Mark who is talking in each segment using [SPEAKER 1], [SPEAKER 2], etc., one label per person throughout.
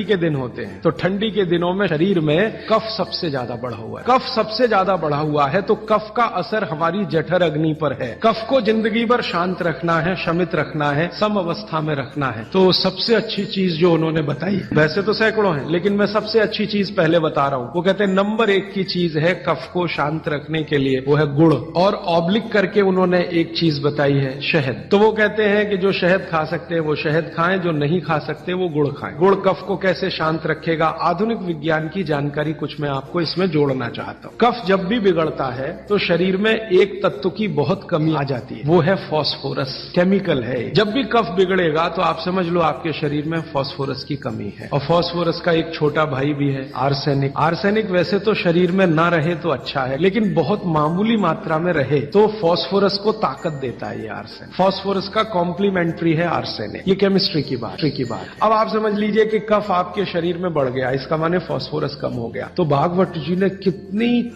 [SPEAKER 1] के दिन होते हैं, तो ठंडी के दिनों में शरीर में कफ सबसे ज्यादा बढ़ा हुआ है। कफ सबसे ज्यादा बढ़ा हुआ है तो कफ का असर हमारी जठर अग्नि पर है। कफ को जिंदगी भर शांत रखना है, शमित रखना है, सम अवस्था में रखना है। तो सबसे अच्छी चीज जो उन्होंने बताई, वैसे तो सैकड़ों हैं, लेकिन मैं सबसे अच्छी चीज पहले बता रहा हूं। वो कहते हैं नंबर 1 की चीज है कफ को शांत रखने के लिए, वो है गुड़। और ऑब्लिक करके उन्होंने एक चीज बताई है, शहद। तो वो कहते हैं कि जो शहद खा सकते हैं वो शहद खाएं, जो नहीं खा सकते वो गुड़ खाएं। गुड़ कफ को कैसे शांत रखेगा, आधुनिक विज्ञान की जानकारी कुछ मैं आपको इसमें जोड़ना चाहता हूं। कफ जब भी बिगड़ता है तो शरीर में एक तत्व की बहुत कमी आ जाती है, वो है फास्फोरस। केमिकल है। जब भी कफ बिगड़ेगा तो आप समझ लो आपके शरीर में फास्फोरस की कमी है। और फास्फोरस का एक छोटा भाई भी है, आर्सेनिक। आर्सेनिक वैसे तो शरीर में ना रहे तो अच्छा है, लेकिन बहुत मामूली मात्रा में रहे तो फास्फोरस को ताकत देता है ये आर्सेनिक। फास्फोरस का कॉम्प्लीमेंट्री है आर्सेनिक। ये केमिस्ट्री की बात। अब आप समझ लीजिए कि कफ आपके शरीर में बढ़ गया, इसका माने फास्फोरस कम हो गया। तो भागवत जी ने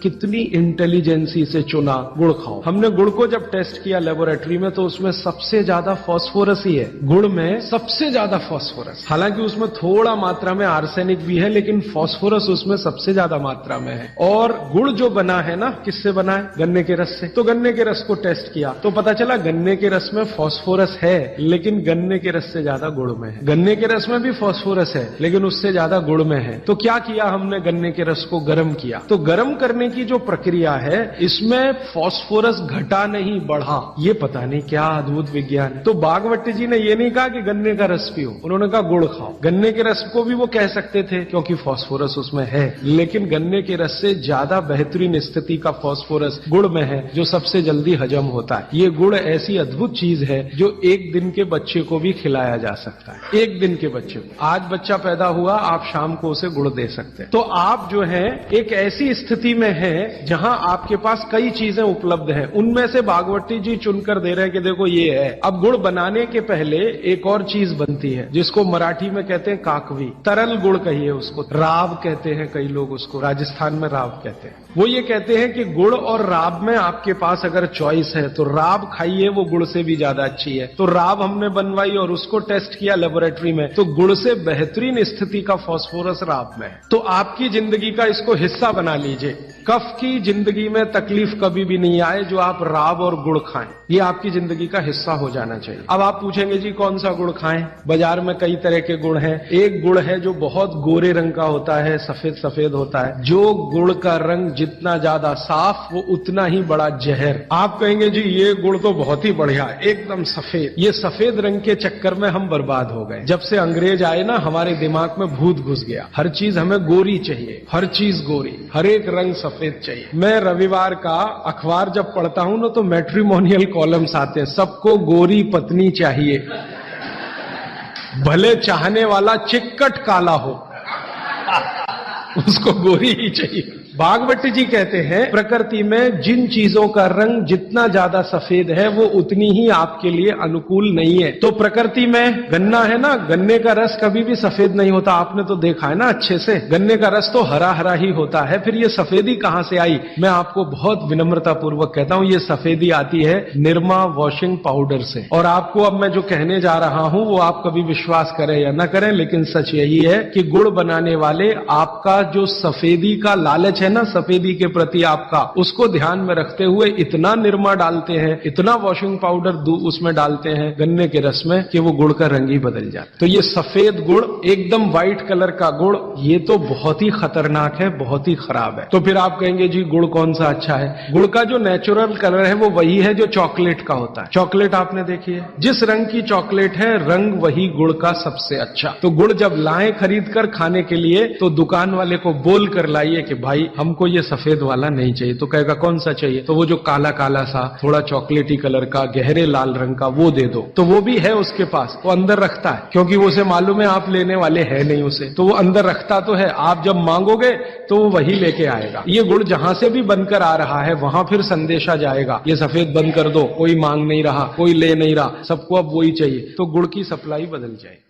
[SPEAKER 1] कितनी इंटेलिजेंसी से चुना, गुड़ खाओ। हमने गुड़ को जब टेस्ट किया लेबोरेटरी में तो उसमें सबसे ज्यादा फास्फोरस ही है। गुड़ में सबसे ज्यादा फास्फोरस, हालांकि उसमें थोड़ा मात्रा में आर्सेनिक भी है, लेकिन फास्फोरस उसमें सबसे ज्यादा मात्रा में है। और गुड़ जो बना है ना, किससे बना है? गन्ने के रस से। तो गन्ने के रस को टेस्ट किया तो पता चला गन्ने के रस में फास्फोरस है, लेकिन गन्ने के रस से ज्यादा गुड़ में है। गन्ने के रस में भी फास्फोरस है, लेकिन उससे ज्यादा गुड़ में है। तो क्या किया हमने? गन्ने के रस को गर्म किया। तो गर्म करने की जो प्रक्रिया है, इसमें फास्फोरस घटा नहीं बढ़ा। ये पता नहीं क्या अद्भुत विज्ञान है। तो भागवत जी ने ये नहीं कहा कि गन्ने का रस पियो, उन्होंने कहा गुड़ खाओ। गन्ने के रस को भी वो कह सकते थे क्योंकि फास्फोरस उसमें है, लेकिन गन्ने के रस से ज्यादा बेहतरीन स्थिति का फास्फोरस गुड़ में है, जो सबसे जल्दी हजम होता है। ये गुड़ ऐसी अद्भुत चीज है जो 1 दिन के बच्चे को भी खिलाया जा सकता है। 1 दिन के बच्चे को, आज बच्चा पैदा हुआ, आप शाम को उसे गुड़ दे सकते हैं। तो आप जो है एक ऐसी स्थिति में है जहां आपके पास कई चीजें उपलब्ध हैं, उनमें से भागवती जी चुनकर दे रहे हैं कि देखो ये है। अब गुड़ बनाने के पहले एक और चीज बनती है जिसको मराठी में कहते हैं काकवी, तरल गुड़ कहिए उसको, राब कहते हैं कई लोग उसको, राजस्थान में राब कहते हैं। वो ये कहते हैं कि गुड़ और राब में आपके पास अगर चॉइस है तो राब खाइए, वो गुड़ से भी ज्यादा अच्छी है। तो राब हमने बनवाई और उसको टेस्ट किया लेबोरेटरी में, तो गुड़ से बेहतरीन स्थिति का फास्फोरस राब में है। तो आपकी जिंदगी का इसको हिस्सा बना लीजिए। कफ की जिंदगी में तकलीफ कभी भी नहीं आए जो आप राब और गुड़ खाएं, ये आपकी जिंदगी का हिस्सा हो जाना चाहिए। अब आप पूछेंगे जी कौन सा गुड़ खाएं? बाजार में कई तरह के गुड़ हैं। एक गुड़ है जो बहुत गोरे रंग का होता है, सफेद सफेद होता है। जो गुड़ का रंग जितना ज्यादा साफ वो उतना ही बड़ा जहर। आप कहेंगे जी ये गुड़ तो बहुत ही बढ़िया है, एकदम सफेद। ये सफेद रंग के चक्कर में हम बर्बाद हो गए। जब से अंग्रेज आए ना, हमारे दिमाग में भूत घुस गया। हर चीज हमें गोरी चाहिए, हर चीज गोरी, हर एक रंग सफेद चाहिए। मैं रविवार का अखबार जब पढ़ता हूं ना तो मैट्रिमोनियल कॉलम्स आते हैं, सबको गोरी पत्नी चाहिए, भले चाहने वाला चिक्कट काला हो उसको गोरी ही चाहिए। भागवत जी कहते हैं प्रकृति में जिन चीजों का रंग जितना ज्यादा सफेद है वो उतनी ही आपके लिए अनुकूल नहीं है। तो प्रकृति में गन्ना है ना, गन्ने का रस कभी भी सफेद नहीं होता, आपने तो देखा है ना अच्छे से। गन्ने का रस तो हरा हरा ही होता है। फिर ये सफेदी कहां से आई? मैं आपको बहुत विनम्रता पूर्वक कहता हूं, ये सफेदी आती है निरमा वॉशिंग पाउडर से। और आपको अब मैं जो कहने जा रहा हूं वो आप कभी विश्वास करें या न करें, लेकिन सच यही है कि गुड़ बनाने वाले आपका जो सफेदी का लालच है ना, सफेदी के प्रति आपका, उसको ध्यान में रखते हुए इतना निरमा डालते हैं, इतना वॉशिंग पाउडर उसमें डालते हैं गन्ने के रस में कि वो गुड़ का रंग ही बदल जाता है। तो ये सफेद गुड़, एकदम व्हाइट कलर का गुड़, ये तो बहुत ही खतरनाक है, बहुत ही खराब है। तो फिर आप कहेंगे जी गुड़ कौन सा अच्छा है? गुड़ का जो नेचुरल कलर है वो वही है जो चॉकलेट का होता है। चॉकलेट आपने देखी है, जिस रंग की चॉकलेट है रंग वही गुड़ का सबसे अच्छा। तो गुड़ जब लाएं खरीद कर खाने के लिए तो दुकान वाले को बोल कर लाइए कि भाई हमको ये सफेद वाला नहीं चाहिए। तो कहेगा कौन सा चाहिए? तो वो जो काला काला सा थोड़ा चॉकलेटी कलर का गहरे लाल रंग का वो दे दो। तो वो भी है उसके पास, वो अंदर रखता है क्योंकि वो उसे मालूम है आप लेने वाले है नहीं उसे, तो वो अंदर रखता तो है। आप जब मांगोगे तो वो वही लेके आएगा। ये गुड़ जहां से भी बनकर आ रहा है वहां फिर संदेशा जाएगा, ये सफेद बंद कर दो, कोई मांग नहीं रहा, कोई ले नहीं रहा, सबको अब वही चाहिए। तो गुड़ की सप्लाई बदल जाएगी।